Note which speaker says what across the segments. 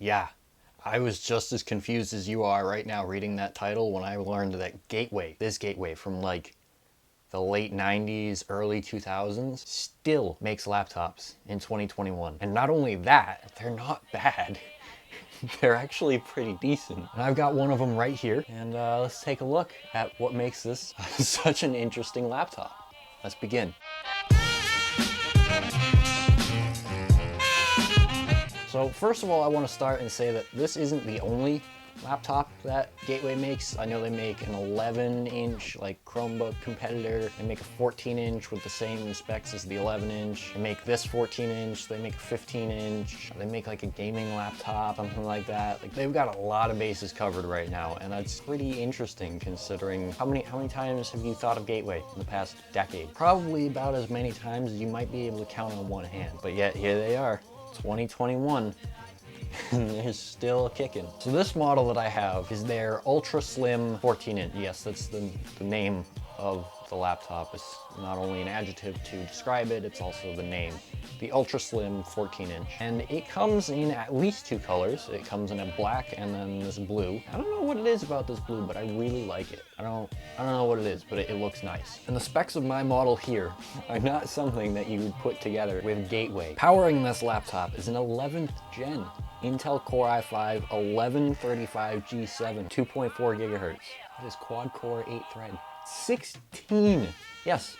Speaker 1: Yeah, I was just as confused as you are right now reading that title when I learned that this gateway from like the late 90s, early 2000s, still makes laptops in 2021. And not only that, they're not bad. They're actually pretty decent. And I've got one of them right here, and let's take a look at what makes this such an interesting laptop. Let's begin. So first of all, I want to start and say that this isn't the only laptop that Gateway makes. I know they make an 11-inch like Chromebook competitor. They make a 14-inch with the same specs as the 11-inch. They make this 14-inch. They make a 15-inch. They make like a gaming laptop, something like that. Like they've got a lot of bases covered right now, and that's pretty interesting considering how many times have you thought of Gateway in the past decade? Probably about as many times as you might be able to count on one hand. But yet here they are, 2021. And they're still kicking. So this model that I have is their ultra slim 14-inch. Yes, that's the name of the laptop. It's not only an adjective to describe it, it's also the name. The ultra slim 14-inch. And it comes in at least two colors. It comes in a black and then this blue. I don't know what it is about this blue, but I really like it. I don't know what it is, but it looks nice. And the specs of my model here are not something that you would put together with Gateway. Powering this laptop is an 11th gen Intel Core i5 1135G7 2.4 gigahertz. It is quad core 8 thread. 16 gigabytes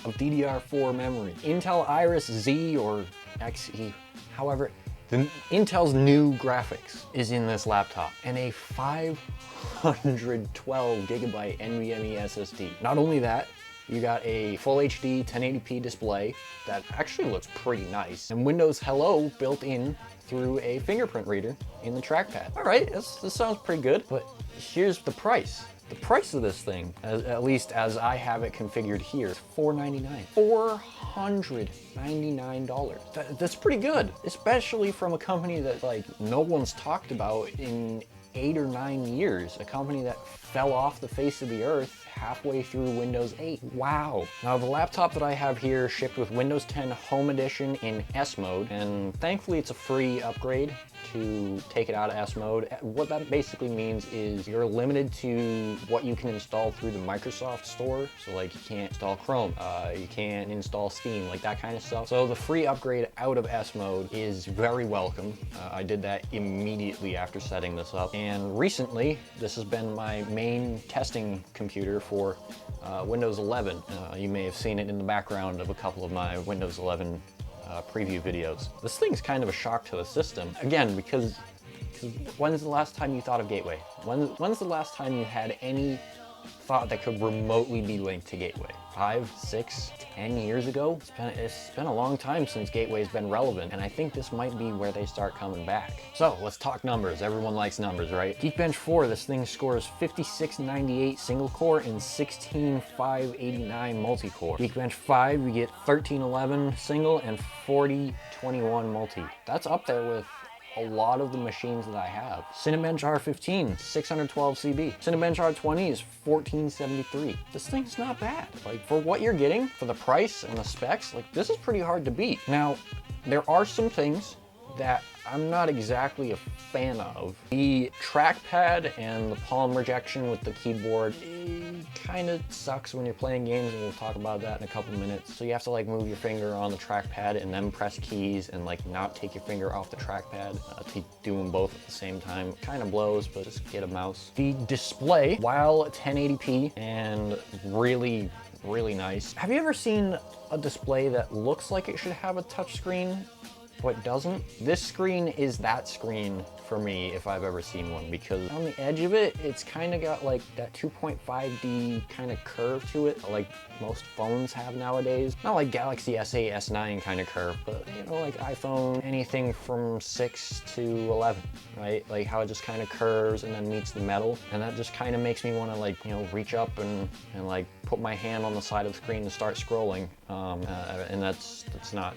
Speaker 1: of DDR4 memory. Intel Iris Z or Xe, however, Intel's new graphics is in this laptop, and a 512 gigabyte NVMe SSD. Not only that, you got a full HD 1080p display that actually looks pretty nice, and Windows Hello built in through a fingerprint reader in the trackpad. All right, this sounds pretty good, but here's the price. The price of this thing, at least as I have it configured here, is $499. $499. That's pretty good, especially from a company that like no one's talked about in 8 or 9 years. A company that fell off the face of the earth halfway through Windows 8. Wow. Now the laptop that I have here shipped with Windows 10 Home Edition in S mode, and thankfully it's a free upgrade to take it out of S mode. What that basically means is you're limited to what you can install through the Microsoft store. So like you can't install Chrome, you can't install Steam, like that kind of stuff. So the free upgrade out of S mode is very welcome. I did that immediately after setting this up. And recently, this has been my main testing computer for Windows 11. You may have seen it in the background of a couple of my Windows 11 preview videos. This thing's kind of a shock to the system. Again, because when's the last time you thought of Gateway? When's the last time you had any thought that could remotely be linked to Gateway? 5, 6, 10 years ago? It's been a long time since Gateway's been relevant, and I think this might be where they start coming back. So let's talk numbers. Everyone likes numbers, right? Geekbench 4, this thing scores 5698 single core and 16589 multi-core. Geekbench 5, we get 1311 single and 4021 multi. That's up there with a lot of the machines that I have. Cinebench R15, 612 CB. Cinebench R20 is 1473. This thing's not bad. Like for what you're getting, for the price and the specs, like this is pretty hard to beat. Now, there are some things that I'm not exactly a fan of. The trackpad and the palm rejection with the keyboard, it kind of sucks when you're playing games, and we'll talk about that in a couple minutes. So you have to like move your finger on the trackpad and then press keys and like not take your finger off the trackpad to do them both at the same time. Kind of blows, but just get a mouse. The display, while 1080p and really nice. Have you ever seen a display that looks like it should have a touchscreen but doesn't? This screen is that screen for me if I've ever seen one, because on the edge of it, it's kind of got like that 2.5D kind of curve to it, like most phones have nowadays. Not like Galaxy S8, S9 kind of curve, but you know, like iPhone, anything from 6 to 11, right? Like how it just kind of curves and then meets the metal, and that just kind of makes me want to like, you know, reach up and like put my hand on the side of the screen and start scrolling, and that's not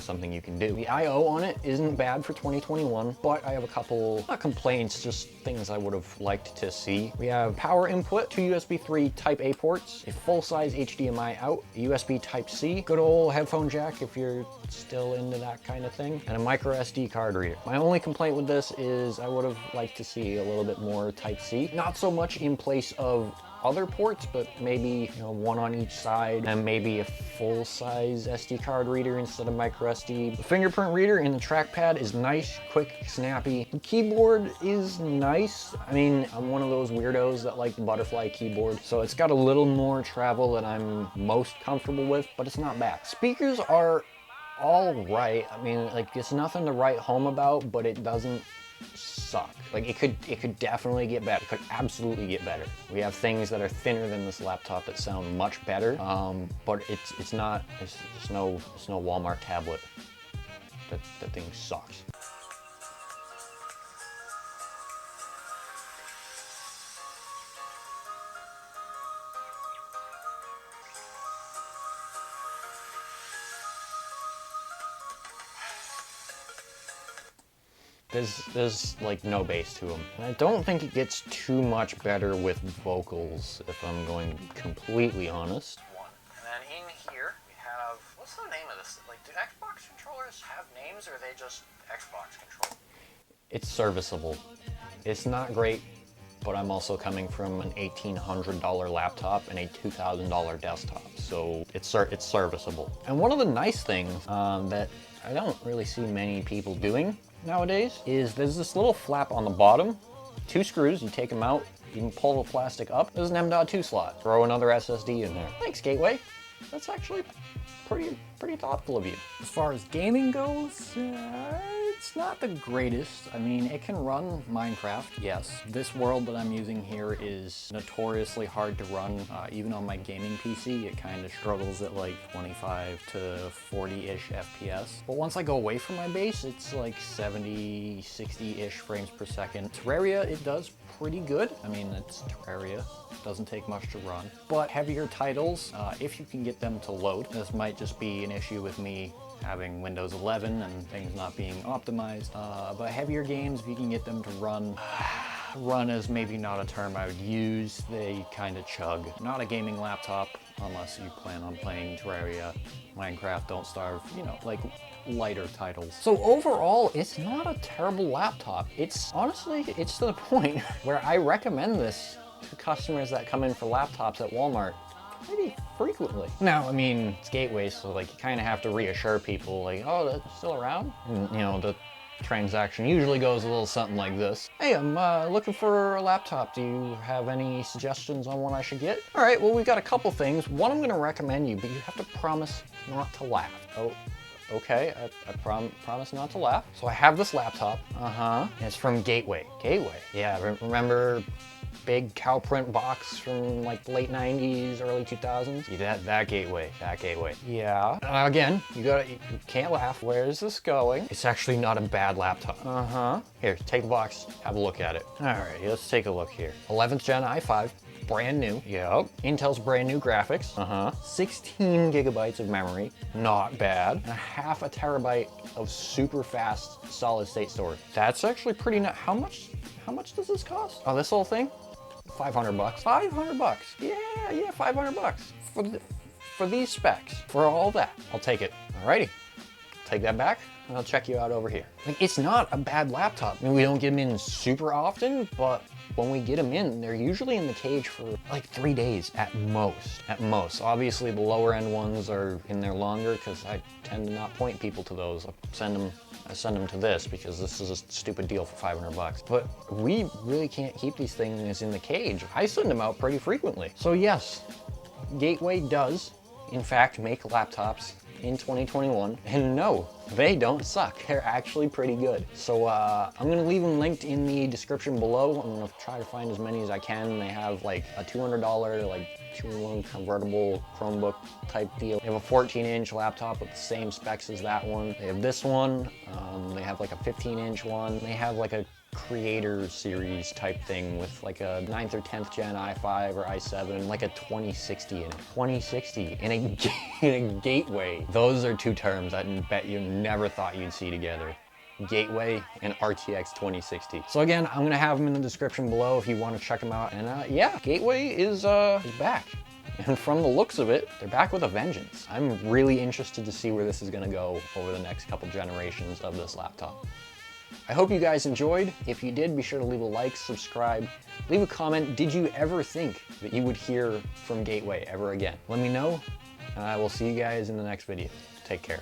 Speaker 1: something you can do. The I/O on it isn't bad for 2021, but I have a couple, not complaints, just things I would have liked to see. We have power input, 2 USB 3 Type A ports, a full-size HDMI out, a USB Type C, good old headphone jack if you're still into that kind of thing, and a micro SD card reader. My only complaint with this is I would have liked to see a little bit more Type C. Not so much in place of other ports, but maybe, you know, one on each side, and maybe a full-size SD card reader instead of micro SD. The fingerprint reader and the trackpad is nice, quick, snappy. The keyboard is nice. I mean, I'm one of those weirdos that like the butterfly keyboard, so it's got a little more travel than I'm most comfortable with, but it's not bad. Speakers are all right. I mean, like, it's nothing to write home about, but it doesn't suck. Like, it could definitely get better. It could absolutely get better. We have things that are thinner than this laptop that sound much better, but it's no Walmart tablet. That thing sucks. There's like no bass to them. And I don't think it gets too much better with vocals, if I'm going completely honest.
Speaker 2: And then in here we have, what's the name of this? Like, do Xbox controllers have names, or are they just Xbox controllers?
Speaker 1: It's serviceable. It's not great, but I'm also coming from an $1,800 laptop and a $2,000 desktop, so it's serviceable. And one of the nice things that I don't really see many people doing nowadays is there's this little flap on the bottom, 2 screws, you take them out, you can pull the plastic up, there's an M.2 slot, throw another SSD in there. Thanks, Gateway. That's actually pretty thoughtful of you. As far as gaming goes, it's not the greatest. I mean, it can run Minecraft, yes. This world that I'm using here is notoriously hard to run. Even on my gaming PC, it kind of struggles at like 25 to 40-ish FPS. But once I go away from my base, it's like 70, 60-ish frames per second. Terraria, it does pretty good. I mean, it's Terraria. It doesn't take much to run. But heavier titles, if you can get them to load, this might just be an issue with me having Windows 11 and things not being optimized. But heavier games, if you can get them to run is maybe not a term I would use, they kind of chug. Not a gaming laptop, unless you plan on playing Terraria, Minecraft, Don't Starve, you know, like lighter titles. So overall, it's not a terrible laptop. Honestly, it's to the point where I recommend this to customers that come in for laptops at Walmart pretty frequently. Now, I mean, it's Gateway, so like you kind of have to reassure people like, oh, that's still around? And, you know, the transaction usually goes a little something like this. Hey, I'm looking for a laptop. Do you have any suggestions on what I should get? All right, well, we've got a couple things. One I'm gonna recommend you, but you have to promise not to laugh. Oh, okay, I promise not to laugh. So I have this laptop, and it's from Gateway. Gateway, yeah, remember big cow print box from like the late 90s, early 2000s? Yeah, that Gateway. Yeah. Again, you can't laugh. Where is this going? It's actually not a bad laptop. Here, take the box, have a look at it. All right, let's take a look here. 11th gen i5, brand new. Yep. Intel's brand new graphics. 16 gigabytes of memory, not bad. And a half a terabyte of super fast solid state storage. That's actually pretty nice. How much does this cost? Oh, this whole thing? $500. 500 bucks. Yeah, 500 bucks for these specs, for all that. I'll take it. Alrighty, take that back, and I'll check you out over here. Like, it's not a bad laptop. I mean, we don't get them in super often, but when we get them in, they're usually in the cage for like 3 days at most. At most. Obviously, the lower end ones are in there longer because I tend to not point people to those. I send them to this because this is a stupid deal for 500 bucks. But we really can't keep these things in the cage. I send them out pretty frequently. So yes, Gateway does, in fact, make laptops in 2021. And no, they don't suck. They're actually pretty good. So I'm gonna leave them linked in the description below. I'm gonna try to find as many as I can. They have like a $200 like 2-in-1 convertible Chromebook type deal. They have a 14-inch laptop with the same specs as that one. They have this one. They have like a 15-inch one. They have like a creator series type thing with like a 9th or 10th gen i5 or i7, like a 2060 in it. 2060 in a gateway. Those are two terms I bet you never thought you'd see together. Gateway and RTX 2060. So again, I'm gonna have them in the description below if you want to check them out. And yeah, Gateway is back. And from the looks of it, they're back with a vengeance. I'm really interested to see where this is gonna go over the next couple generations of this laptop. I hope you guys enjoyed. If you did, be sure to leave a like, subscribe, leave a comment. Did you ever think that you would hear from Gateway ever again? Let me know, and I will see you guys in the next video. Take care.